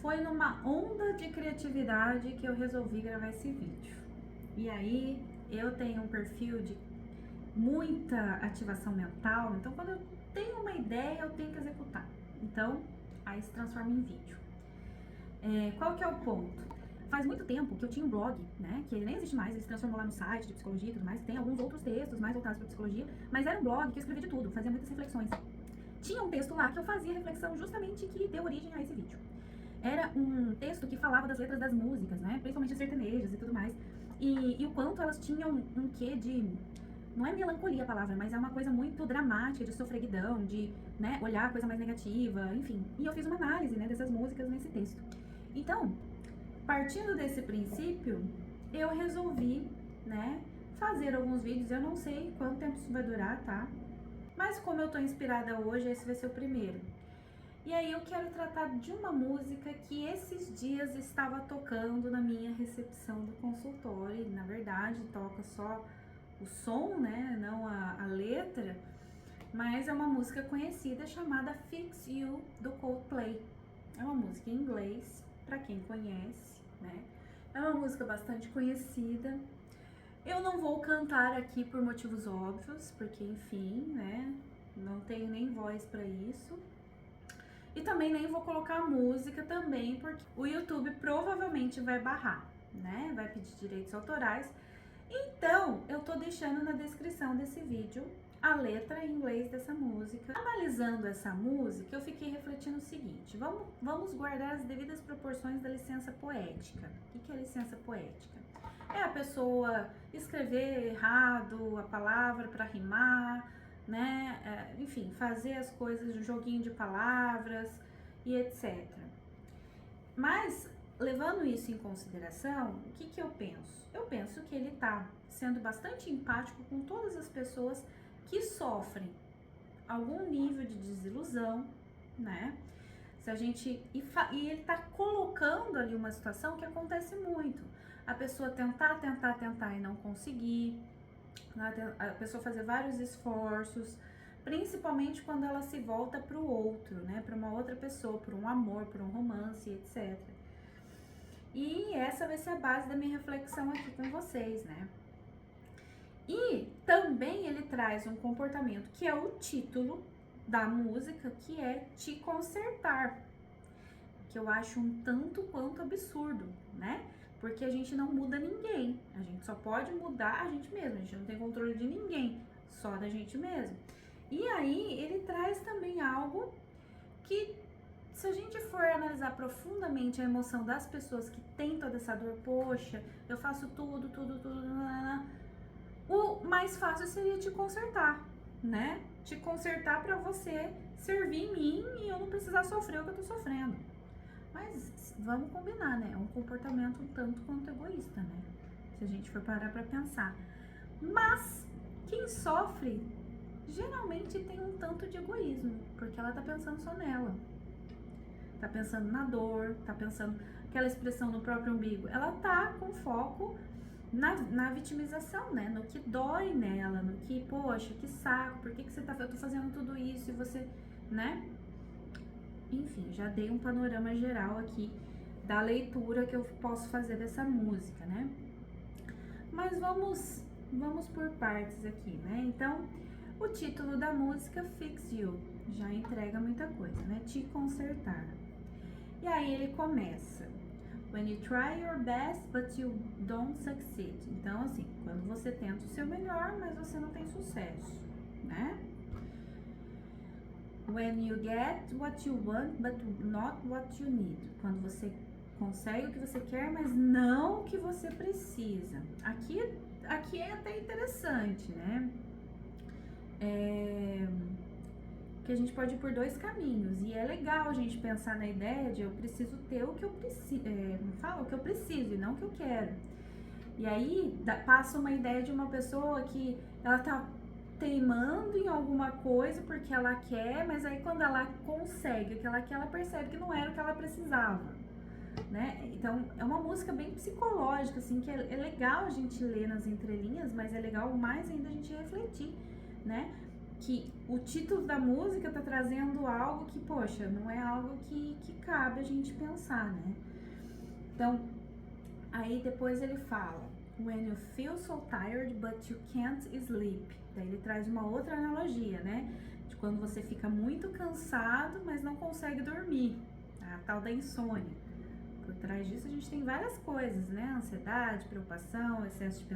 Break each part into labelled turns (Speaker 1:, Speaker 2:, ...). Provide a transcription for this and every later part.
Speaker 1: foi numa onda de criatividade que eu resolvi gravar esse vídeo. E aí, eu tenho um perfil de muita ativação mental, então quando eu tenho uma ideia, eu tenho que executar. Então, aí se transforma em vídeo. Qual que é o ponto? Faz muito tempo que eu tinha um blog, né, que ele nem existe mais, ele se transformou lá no site de psicologia e tudo mais, tem alguns outros textos mais voltados para psicologia, mas era um blog que eu escrevia de tudo, fazia muitas reflexões. Tinha um texto lá que eu fazia reflexão justamente que deu origem a esse vídeo. Era um texto que falava das letras das músicas, né, principalmente as sertanejas e tudo mais, e o quanto elas tinham um quê de... Não é melancolia a palavra, mas é uma coisa muito dramática, de sofreguidão, de, né, olhar a coisa mais negativa, enfim. E eu fiz uma análise, né, dessas músicas nesse texto. Então, partindo desse princípio, eu resolvi, né, fazer alguns vídeos. Eu não sei quanto tempo isso vai durar, tá? Mas como eu tô inspirada hoje, esse vai ser o primeiro. E aí eu quero tratar de uma música que esses dias estava tocando na minha recepção do consultório. Na verdade, toca só o som, né, não a letra, mas é uma música conhecida chamada Fix You, do Coldplay. É uma música em inglês, para quem conhece, né? É uma música bastante conhecida. Eu não vou cantar aqui por motivos óbvios, porque enfim, né, não tenho nem voz para isso. E também nem vou colocar a música também, porque o YouTube provavelmente vai barrar, né? Vai pedir direitos autorais. Então, eu tô deixando na descrição desse vídeo a letra em inglês dessa música. Analisando essa música, eu fiquei refletindo o seguinte: vamos guardar as devidas proporções da licença poética. O que é licença poética? É a pessoa escrever errado a palavra para rimar, né? Enfim, fazer as coisas, um joguinho de palavras e etc. Mas, levando isso em consideração, o que eu penso? Eu penso que ele tá sendo bastante empático com todas as pessoas que sofrem algum nível de desilusão, né? Se a gente e ele tá colocando ali uma situação que acontece muito. A pessoa tentar e não conseguir, a pessoa fazer vários esforços, principalmente quando ela se volta para o outro, né? Para uma outra pessoa, por um amor, por um romance, etc. E essa vai ser a base da minha reflexão aqui com vocês, né? E também ele traz um comportamento que é o título da música, que é Te Consertar, que eu acho um tanto quanto absurdo, né? Porque a gente não muda ninguém, a gente só pode mudar a gente mesmo, a gente não tem controle de ninguém, só da gente mesmo. E aí ele traz também algo que, se a gente for analisar profundamente a emoção das pessoas que têm toda essa dor, poxa, eu faço tudo, o mais fácil seria te consertar, né? Te consertar para você servir em mim e eu não precisar sofrer o que eu tô sofrendo. Mas vamos combinar, né? É um comportamento um tanto quanto egoísta, né? Se a gente for parar pra pensar. Mas quem sofre geralmente tem um tanto de egoísmo, porque ela tá pensando só nela. Tá pensando na dor, tá pensando aquela expressão no próprio umbigo. Ela tá com foco na vitimização, né? No que dói nela, no que, poxa, que saco, por que você tá, eu tô fazendo tudo isso e você, né? Enfim, já dei um panorama geral aqui da leitura que eu posso fazer dessa música, né? Mas vamos por partes aqui, né? Então, o título da música, Fix You, já entrega muita coisa, né? Te consertar. E aí ele começa: When you try your best, but you don't succeed. Então, assim, quando você tenta o seu melhor, mas você não tem sucesso, né? When you get what you want, but not what you need. Quando você consegue o que você quer, mas não o que você precisa. Aqui é até interessante, né? Que a gente pode ir por dois caminhos. E é legal a gente pensar na ideia de eu preciso ter o que eu preciso. O que eu preciso e não o que eu quero. E aí passa uma ideia de uma pessoa que ela tá teimando em alguma coisa porque ela quer, mas aí quando ela consegue o que ela quer, ela percebe que não era o que ela precisava, né? Então é uma música bem psicológica, assim, que é legal a gente ler nas entrelinhas, mas é legal mais ainda a gente refletir, né? que o título da música tá trazendo algo que, poxa, não é algo que cabe a gente pensar, né? Então, aí depois ele fala, when you feel so tired but you can't sleep. Daí ele traz uma outra analogia, né? De quando você fica muito cansado, mas não consegue dormir, a tal da insônia. Por trás disso a gente tem várias coisas, né? Ansiedade, preocupação, excesso de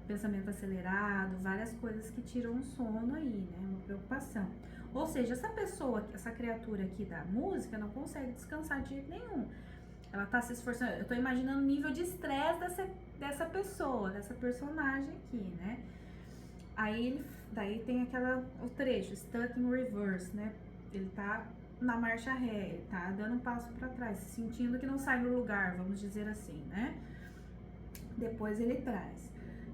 Speaker 1: pensamento acelerado, várias coisas que tiram o sono aí, né? Uma preocupação. Ou seja, essa pessoa, essa criatura aqui da música não consegue descansar de jeito nenhum. Ela tá se esforçando, eu tô imaginando o nível de estresse dessa pessoa, dessa personagem aqui, né? Aí daí tem o trecho, stuck in reverse, né? Ele tá na marcha ré, ele tá dando um passo para trás, sentindo que não sai do lugar, vamos dizer assim, né? Depois ele traz,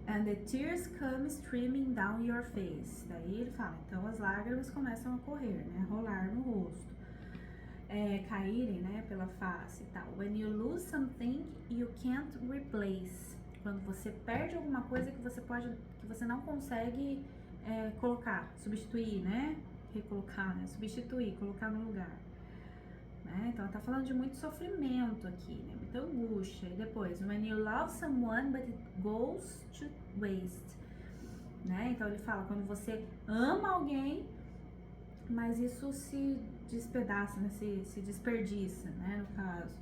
Speaker 1: and the tears come streaming down your face. Daí ele fala, então as lágrimas começam a correr, né? A rolar no rosto. Caírem, né, pela face e tal. When you lose something you can't replace. Quando você perde alguma coisa que você não consegue colocar, substituir, né? Recolocar, né? Substituir, colocar no lugar. Né? Então ela tá falando de muito sofrimento aqui, né? Muita angústia. E depois, when you love someone but it goes to waste. Né? Então ele fala, quando você ama alguém, mas isso se despedaça, né? se desperdiça, né? No caso.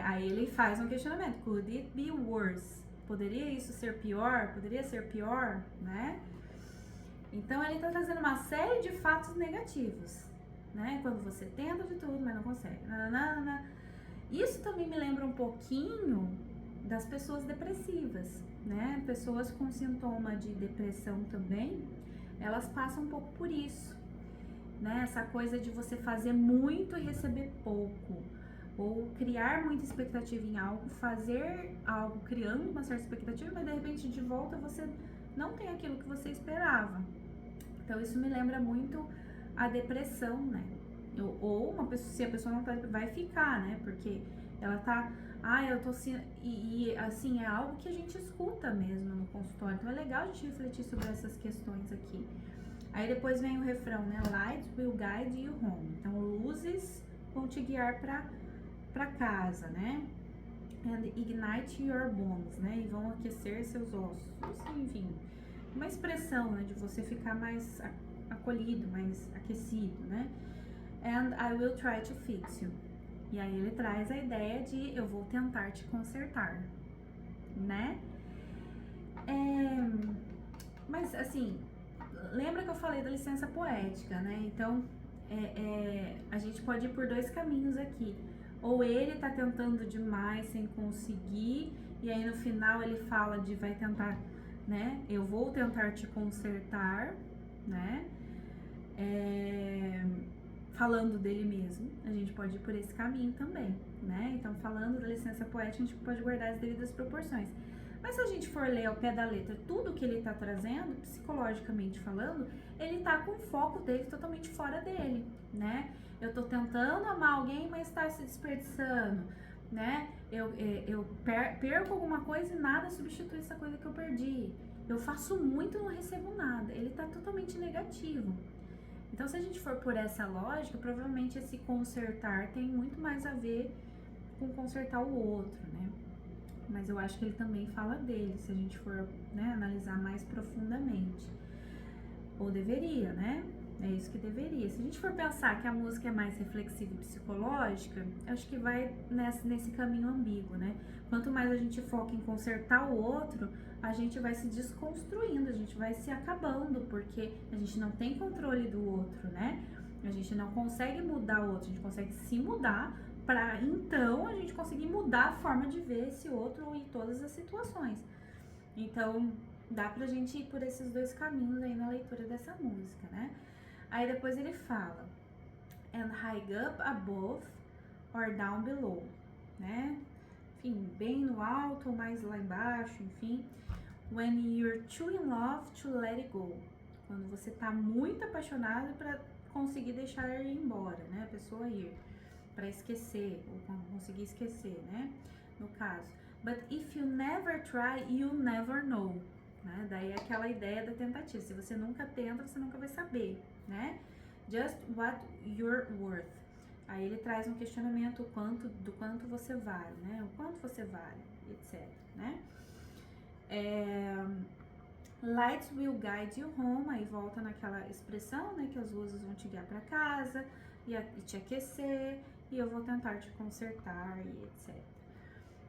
Speaker 1: Aí ele faz um questionamento. Could it be worse? Poderia isso ser pior? Poderia ser pior, né? Então ele está trazendo uma série de fatos negativos, né? Quando você tenta de tudo, mas não consegue. Isso também me lembra um pouquinho das pessoas depressivas, né? Pessoas com sintoma de depressão também, elas passam um pouco por isso, né? Essa coisa de você fazer muito e receber pouco, ou criar muita expectativa em algo, fazer algo criando uma certa expectativa, mas de repente de volta você não tem aquilo que você esperava. Então isso me lembra muito a depressão, né? Ou uma pessoa, se a pessoa não tá, vai ficar, né? Porque ela tá, eu tô assim, e assim, é algo que a gente escuta mesmo no consultório. Então é legal a gente refletir sobre essas questões aqui. Aí depois vem o refrão, né? Light will guide you home. Então luzes vão te guiar pra casa, né? And ignite your bones, né? E vão aquecer seus ossos. Enfim, uma expressão, né? De você ficar mais acolhido, mais aquecido, né? And I will try to fix you. E aí ele traz a ideia de eu vou tentar te consertar, né? Mas assim, lembra que eu falei da licença poética, né? Então, a gente pode ir por dois caminhos aqui. Ou ele tá tentando demais sem conseguir, e aí no final ele fala de vai tentar, né? Eu vou tentar te consertar, né? Falando dele mesmo, a gente pode ir por esse caminho também, né? Então, falando da licença poética, a gente pode guardar as devidas proporções. Mas se a gente for ler ao pé da letra tudo que ele tá trazendo, psicologicamente falando, ele tá com o foco dele totalmente fora dele, né? Eu tô tentando amar alguém, mas tá se desperdiçando, né? Eu perco alguma coisa e nada substitui essa coisa que eu perdi. Eu faço muito e não recebo nada. Ele tá totalmente negativo. Então, se a gente for por essa lógica, provavelmente esse consertar tem muito mais a ver com consertar o outro, né? Mas eu acho que ele também fala dele, se a gente for, né, analisar mais profundamente. Ou deveria, né? É isso que deveria. Se a gente for pensar que a música é mais reflexiva e psicológica, acho que vai nesse caminho ambíguo, né? Quanto mais a gente foca em consertar o outro, a gente vai se desconstruindo, a gente vai se acabando, porque a gente não tem controle do outro, né? A gente não consegue mudar o outro, a gente consegue se mudar para então a gente conseguir mudar a forma de ver esse outro em todas as situações. Então, dá pra gente ir por esses dois caminhos aí na leitura dessa música, né? Aí depois ele fala, and high up above or down below, né? Enfim, bem no alto ou mais lá embaixo, enfim. When you're too in love to let it go. Quando você tá muito apaixonado para conseguir deixar ele ir embora, né? A pessoa ir, para esquecer, ou conseguir esquecer, né? No caso. But if you never try, you'll never know. né? Daí é aquela ideia da tentativa. Se você nunca tenta, você nunca vai saber, né? Just what you're worth. Aí ele traz um questionamento do quanto você vale, né? O quanto você vale, etc, né? Lights will guide you home. Aí volta naquela expressão, né? Que as luzes vão te guiar para casa e te aquecer, e eu vou tentar te consertar, e etc.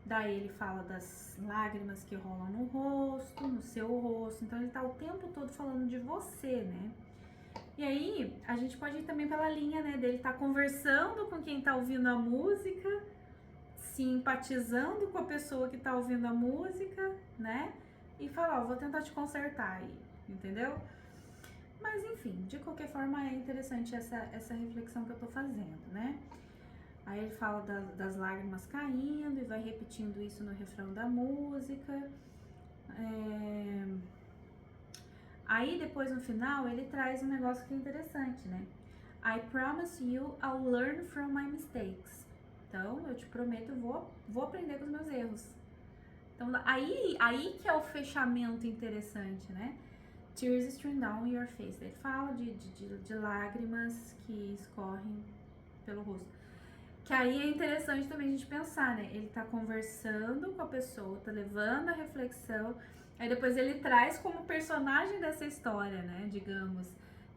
Speaker 1: Daí ele fala das lágrimas que rolam no rosto, no seu rosto. Então ele tá o tempo todo falando de você, né? E aí a gente pode ir também pela linha, né, dele tá conversando com quem tá ouvindo a música, simpatizando com a pessoa que tá ouvindo a música, né? E falar, ó, vou tentar te consertar aí, entendeu? Mas enfim, de qualquer forma é interessante essa reflexão que eu tô fazendo, né? Aí ele fala das lágrimas caindo e vai repetindo isso no refrão da música. Aí depois no final ele traz um negócio que é interessante, né? I promise you I'll learn from my mistakes. Então eu te prometo, eu vou aprender com os meus erros. Então aí que é o fechamento interessante, né? Tears stream down your face. Ele fala de lágrimas que escorrem pelo rosto. Que aí é interessante também a gente pensar, né? Ele tá conversando com a pessoa, tá levando a reflexão, aí depois ele traz como personagem dessa história, né? Digamos,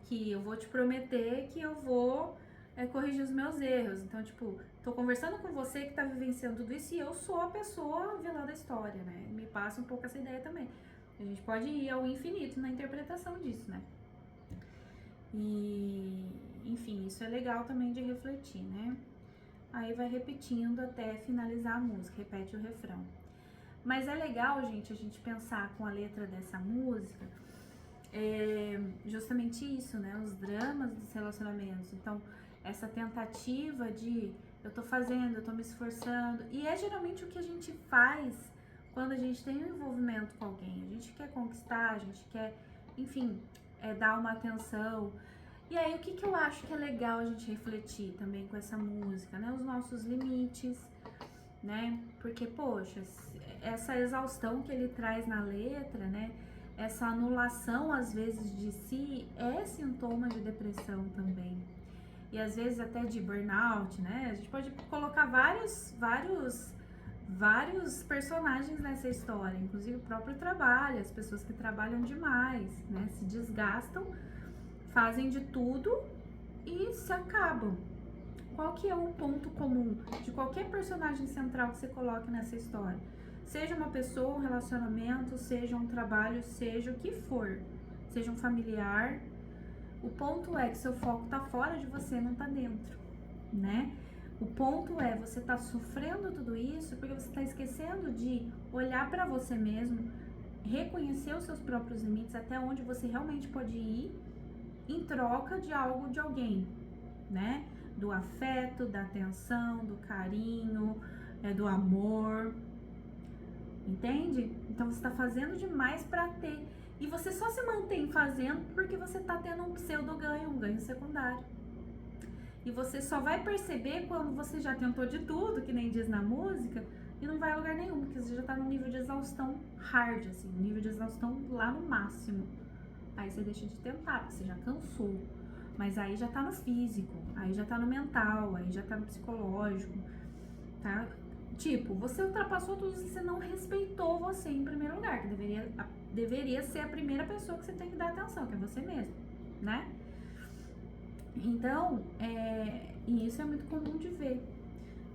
Speaker 1: que eu vou te prometer que eu vou corrigir os meus erros. Então, tipo, tô conversando com você que tá vivenciando tudo isso e eu sou a pessoa vilã da história, né? Me passa um pouco essa ideia também. A gente pode ir ao infinito na interpretação disso, né? E, enfim, isso é legal também de refletir, né? Aí vai repetindo até finalizar a música, repete o refrão. Mas é legal, gente, a gente pensar com a letra dessa música, justamente isso, né? Os dramas dos relacionamentos. Então, essa tentativa de eu tô fazendo, eu tô me esforçando. E é geralmente o que a gente faz quando a gente tem um envolvimento com alguém. A gente quer conquistar, a gente quer, enfim, dar uma atenção. E aí, o que eu acho que é legal a gente refletir também com essa música, né? Os nossos limites, né? Porque, poxa, essa exaustão que ele traz na letra, né? Essa anulação, às vezes, de si é sintoma de depressão também. E, às vezes, até de burnout, né? A gente pode colocar vários personagens nessa história, inclusive o próprio trabalho, as pessoas que trabalham demais, né? Se desgastam, fazem de tudo e se acabam. Qual que é o ponto comum de qualquer personagem central que você coloque nessa história? Seja uma pessoa, um relacionamento, seja um trabalho, seja o que for, seja um familiar, o ponto é que seu foco tá fora de você, não tá dentro, né? O ponto é, você tá sofrendo tudo isso porque você tá esquecendo de olhar para você mesmo, reconhecer os seus próprios limites, até onde você realmente pode ir em troca de algo de alguém, né? Do afeto, da atenção, do carinho, do amor, entende? Então você tá fazendo demais para ter, e você só se mantém fazendo porque você tá tendo um pseudo ganho, um ganho secundário. E você só vai perceber quando você já tentou de tudo, que nem diz na música, e não vai a lugar nenhum, porque você já tá num nível de exaustão hard, assim, um nível de exaustão lá no máximo. Aí você deixa de tentar, porque você já cansou. Mas aí já tá no físico, aí já tá no mental, aí já tá no psicológico, tá? Tipo, você ultrapassou tudo e você não respeitou você em primeiro lugar, que deveria ser a primeira pessoa que você tem que dar atenção, que é você mesmo, né? Então, e isso é muito comum de ver.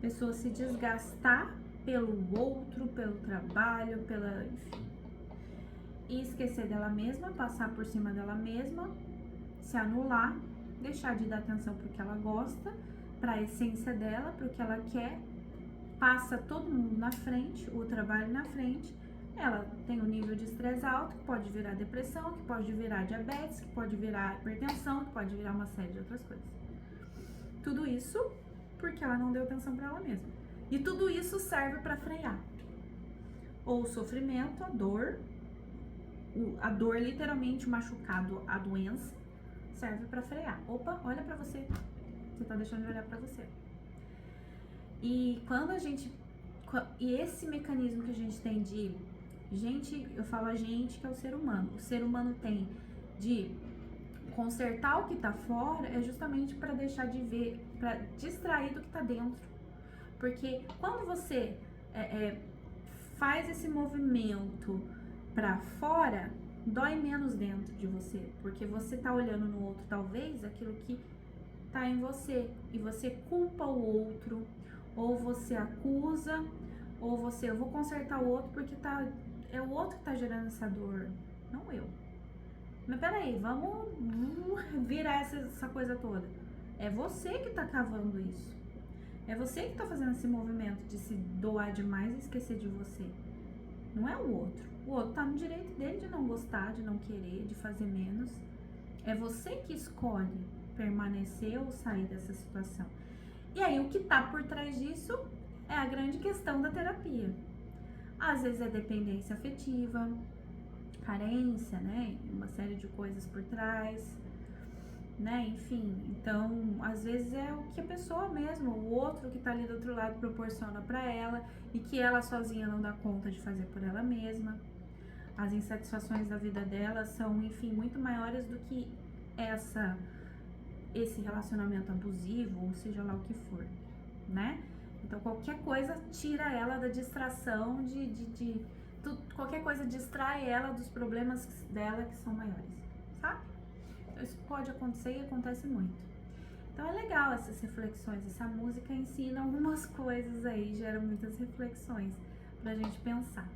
Speaker 1: Pessoa se desgastar pelo outro, pelo trabalho, enfim. E esquecer dela mesma, passar por cima dela mesma, se anular, deixar de dar atenção pro que ela gosta, pra essência dela, pro que ela quer, passa todo mundo na frente, o trabalho na frente, ela tem um nível de estresse alto, que pode virar depressão, que pode virar diabetes, que pode virar hipertensão, que pode virar uma série de outras coisas. Tudo isso porque ela não deu atenção pra ela mesma. E tudo isso serve pra frear. Ou o sofrimento, a dor literalmente, o machucado, a doença, serve pra frear. Opa, olha pra você. Você tá deixando de olhar pra você. E quando a gente... E esse mecanismo que a gente tem de Gente, eu falo a gente que é o ser humano. O ser humano tem de consertar o que tá fora é justamente para deixar de ver, para distrair do que tá dentro. Porque quando você faz esse movimento para fora, dói menos dentro de você, porque você tá olhando no outro talvez aquilo que tá em você e você culpa o outro, ou você acusa, ou você, eu vou consertar o outro porque é o outro que tá gerando essa dor, não eu. Mas peraí, vamos virar essa coisa toda. É você que tá cavando isso. É você que tá fazendo esse movimento de se doar demais e esquecer de você. Não é o outro. O outro tá no direito dele de não gostar, de não querer, de fazer menos. É você que escolhe permanecer ou sair dessa situação. E aí o que tá por trás disso é a grande questão da terapia. Às vezes é dependência afetiva, carência, né? Uma série de coisas por trás, né? Enfim, então às vezes é o que a pessoa mesmo, o outro que tá ali do outro lado proporciona para ela e que ela sozinha não dá conta de fazer por ela mesma. As insatisfações da vida dela são, enfim, muito maiores do que esse relacionamento abusivo, ou seja lá o que for, né? Então qualquer coisa tira ela da distração qualquer coisa distrai ela dos problemas dela que são maiores, sabe? Isso pode acontecer e acontece muito. Então é legal essas reflexões, essa música ensina algumas coisas aí, gera muitas reflexões pra gente pensar.